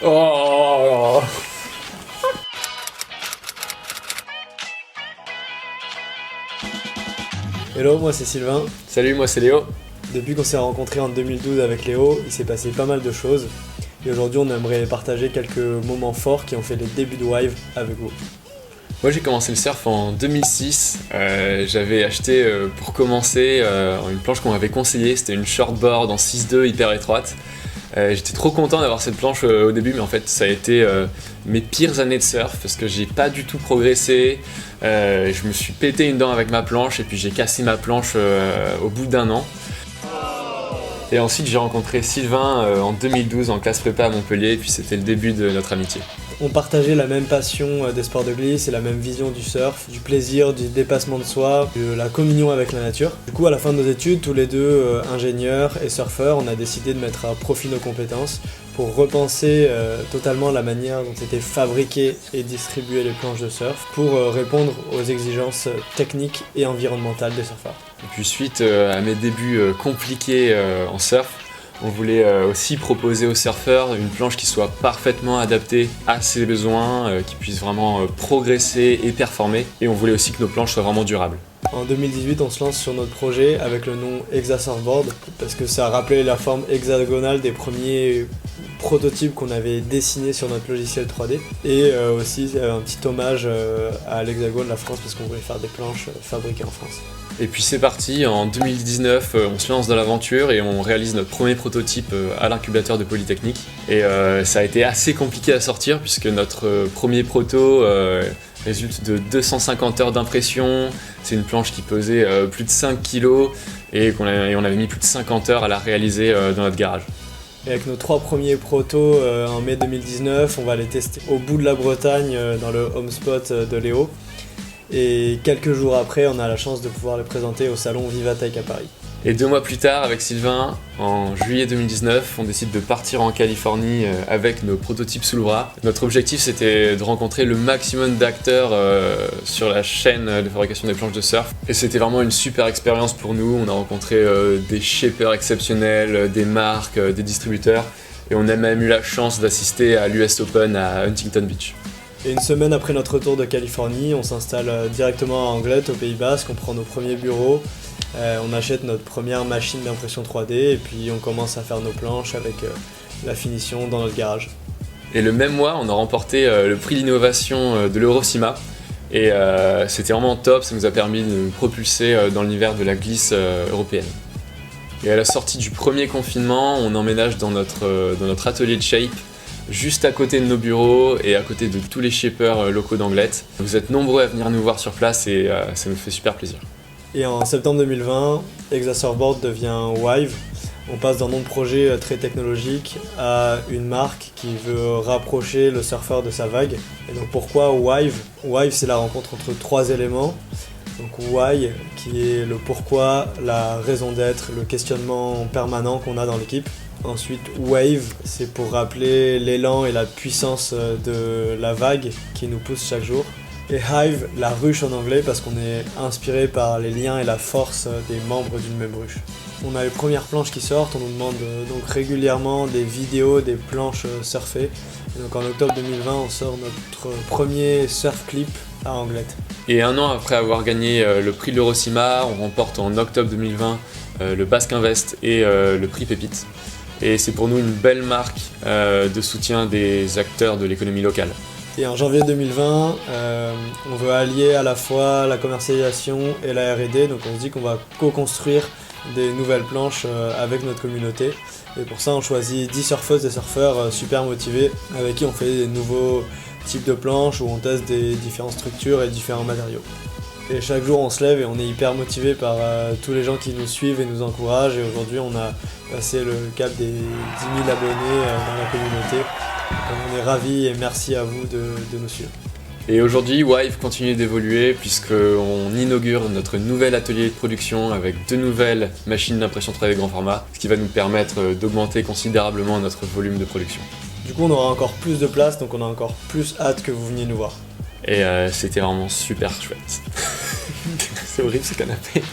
Oh. Hello, moi c'est Sylvain. Salut, moi c'est Léo. Depuis qu'on s'est rencontrés en 2012 avec Léo, il s'est passé pas mal de choses. Et aujourd'hui, on aimerait partager quelques moments forts qui ont fait les débuts de Wive avec vous. Moi j'ai commencé le surf en 2006. J'avais acheté pour commencer une planche qu'on m'avait conseillée. C'était une shortboard en 6.2 hyper étroite. J'étais trop content d'avoir cette planche au début, mais en fait ça a été mes pires années de surf parce que j'ai pas du tout progressé. Je me suis pété une dent avec ma planche et puis j'ai cassé ma planche au bout d'1 an. Et ensuite j'ai rencontré Sylvain en 2012 en classe prépa à Montpellier et puis c'était le début de notre amitié. On partageait la même passion des sports de glisse et la même vision du surf, du plaisir, du dépassement de soi, de la communion avec la nature. Du coup, à la fin de nos études, tous les deux ingénieurs et surfeurs, on a décidé de mettre à profit nos compétences pour repenser totalement la manière dont étaient fabriquées et distribuées les planches de surf pour répondre aux exigences techniques et environnementales des surfeurs. Et puis suite à mes débuts compliqués en surf, on voulait aussi proposer aux surfeurs une planche qui soit parfaitement adaptée à ses besoins, qui puisse vraiment progresser et performer. Et on voulait aussi que nos planches soient vraiment durables. En 2018, on se lance sur notre projet avec le nom Exa Surfboard parce que ça rappelait la forme hexagonale des premiers prototypes qu'on avait dessinés sur notre logiciel 3D et aussi un petit hommage à l'Hexagone, la France, parce qu'on voulait faire des planches fabriquées en France. Et puis c'est parti, en 2019, on se lance dans l'aventure et on réalise notre premier prototype à l'incubateur de Polytechnique. Et ça a été assez compliqué à sortir puisque notre premier proto résulte de 250 heures d'impression. C'est une planche qui pesait plus de 5 kg et on avait mis plus de 50 heures à la réaliser dans notre garage. Et avec nos 3 premiers protos en mai 2019, on va les tester au bout de la Bretagne dans le home spot de Léo. Et quelques jours après, on a la chance de pouvoir les présenter au salon Vivatech à Paris. Et 2 mois plus tard, avec Sylvain, en juillet 2019, on décide de partir en Californie avec nos prototypes sous le bras. Notre objectif, c'était de rencontrer le maximum d'acteurs sur la chaîne de fabrication des planches de surf. Et c'était vraiment une super expérience pour nous. On a rencontré des shapers exceptionnels, des marques, des distributeurs. Et on a même eu la chance d'assister à l'US Open à Huntington Beach. Et une semaine après notre retour de Californie, on s'installe directement à Anglet, au Pays Basque, on prend nos premiers bureaux, on achète notre première machine d'impression 3D et puis on commence à faire nos planches avec la finition dans notre garage. Et le même mois, on a remporté le prix d'innovation de l'Eurocima et c'était vraiment top, ça nous a permis de nous propulser dans l'univers de la glisse européenne. Et à la sortie du premier confinement, on emménage dans notre atelier de shape, juste à côté de nos bureaux et à côté de tous les shapers locaux d'Anglet. Vous êtes nombreux à venir nous voir sur place et ça nous fait super plaisir. Et en septembre 2020, Exa Surfboard devient Wive. On passe d'un nom de projet très technologique à une marque qui veut rapprocher le surfeur de sa vague. Et donc pourquoi Wive ? Wive, c'est la rencontre entre 3 éléments. Donc Why, qui est le pourquoi, la raison d'être, le questionnement permanent qu'on a dans l'équipe. Ensuite, Wave, c'est pour rappeler l'élan et la puissance de la vague qui nous pousse chaque jour. Et Hive, la ruche en anglais, parce qu'on est inspiré par les liens et la force des membres d'une même ruche. On a les premières planches qui sortent, on nous demande donc régulièrement des vidéos, des planches surfées. Et donc en octobre 2020, on sort notre premier surf clip à Anglet. Et 1 an après avoir gagné le prix de l'Eurocima, on remporte en octobre 2020 le Basque Invest et le prix Pépite. Et c'est pour nous une belle marque de soutien des acteurs de l'économie locale. Et en janvier 2020, on veut allier à la fois la commercialisation et la R&D, donc on se dit qu'on va co-construire des nouvelles planches avec notre communauté. Et pour ça, on choisit 10 surfeuses et surfeurs super motivés avec qui on fait des nouveaux types de planches où on teste des différentes structures et différents matériaux. Et chaque jour on se lève et on est hyper motivé par tous les gens qui nous suivent et nous encouragent. Et aujourd'hui on a passé le cap des 10 000 abonnés dans la communauté. Donc, on est ravis et merci à vous de nous suivre. Et aujourd'hui, Wive continue d'évoluer puisqu'on inaugure notre nouvel atelier de production avec 2 nouvelles machines d'impression 3D grand format, ce qui va nous permettre d'augmenter considérablement notre volume de production. Du coup on aura encore plus de place, donc on a encore plus hâte que vous veniez nous voir. Et c'était vraiment super chouette. C'est horrible ce canapé.